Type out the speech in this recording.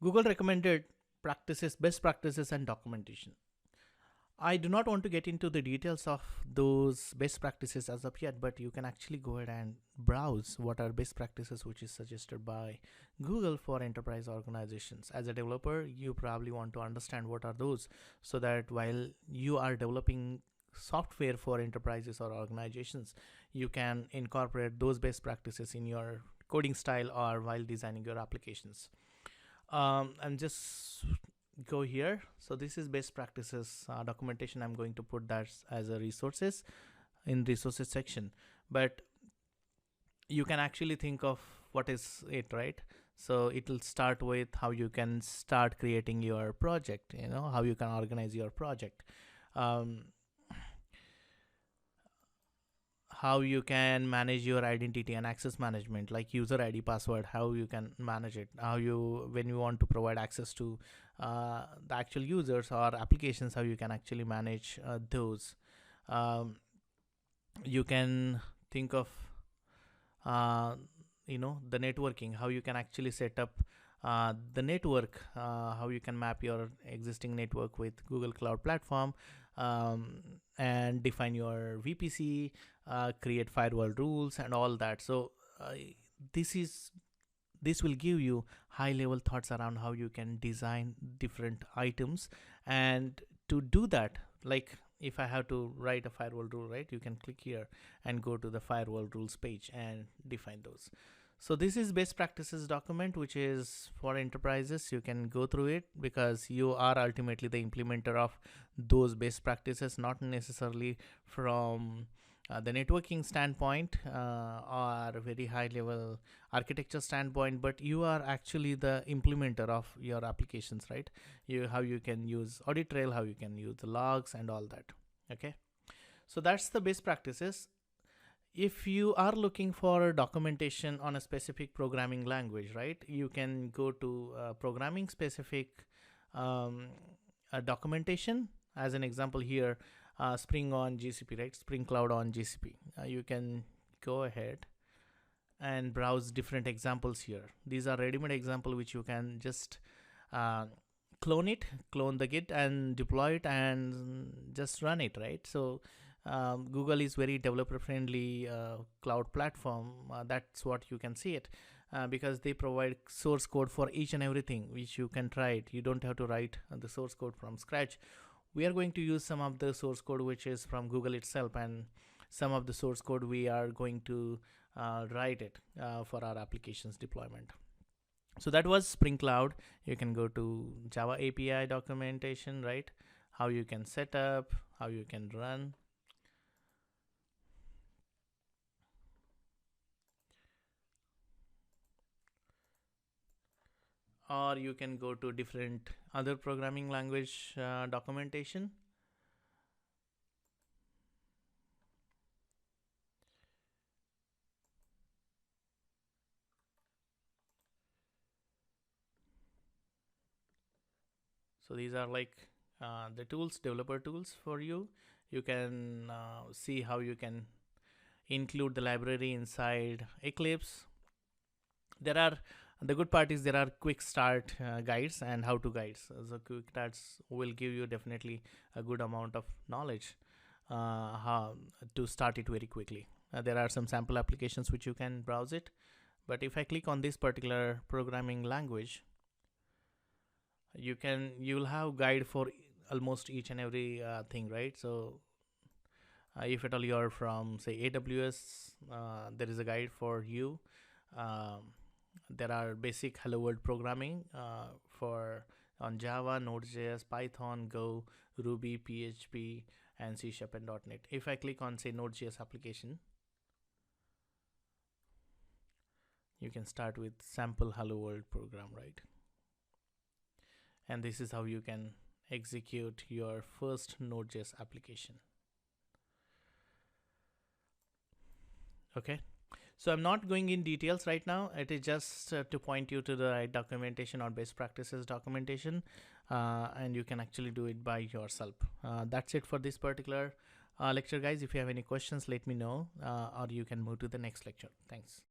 Google recommended practices, best practices, and documentation. I do not want to get into the details of those best practices as of yet, but you can actually go ahead and browse what are best practices which is suggested by Google for enterprise organizations. As a developer, you probably want to understand what are those, so that while you are developing software for enterprises or organizations, you can incorporate those best practices in your coding style or while designing your applications. And just go here. So this is best practices documentation. I'm going to put that as a resources in resources section, but you can actually think of what is it, right? So it will start with how you can start creating your project, how you can organize your project, how you can manage your identity and access management, like user ID, password, how you can manage it, how you, when you want to provide access to the actual users or applications, how you can actually manage those. You can think of the networking, how you can actually set up the network, how you can map your existing network with Google Cloud Platform, and define your VPC, create firewall rules and all that. So this will give you high level thoughts around how you can design different items. And to do that, like if I have to write a firewall rule, right, you can click here and go to the firewall rules page and define those. So this is best practices document, which is for enterprises. You can go through it because you are ultimately the implementer of those best practices, not necessarily from the networking standpoint or very high level architecture standpoint, but you are actually the implementer of your applications, right? How you can use audit trail, how you can use the logs and all that. Okay, so that's the best practices. If you are looking for documentation on a specific programming language, right, you can go to programming specific documentation. As an example here, Spring on GCP, right? Spring Cloud on GCP. You can go ahead and browse different examples here. These are ready-made example which you can just clone the Git and deploy it and just run it, right? So Google is very developer friendly cloud platform. That's what you can see it, because they provide source code for each and everything which you can try it. You don't have to write the source code from scratch. We are going to use some of the source code which is from Google itself, and some of the source code we are going to write it for our applications deployment. So that was Spring Cloud. You can go to Java API documentation, right? How you can set up, how you can run. Or you can go to different other programming language documentation. So these are like the tools, developer tools for you. You can see how you can include the library inside Eclipse. The good part is there are quick start guides and how to guides. So quick starts will give you definitely a good amount of knowledge how to start it very quickly. There are some sample applications which you can browse it, but if I click on this particular programming language, you'll have guide for almost each and every thing, right? So if at all you are from say AWS, there is a guide for you. There are basic hello world programming for on Java, Node.js, Python, Go, Ruby, PHP, and C# and .NET. If I click on say Node.js application, you can start with sample hello world program, right? And this is how you can execute your first Node.js application. Okay, so I'm not going in details right now. It is just to point you to the right documentation or best practices documentation, and you can actually do it by yourself. That's it for this particular lecture, guys. If you have any questions, let me know, or you can move to the next lecture. Thanks.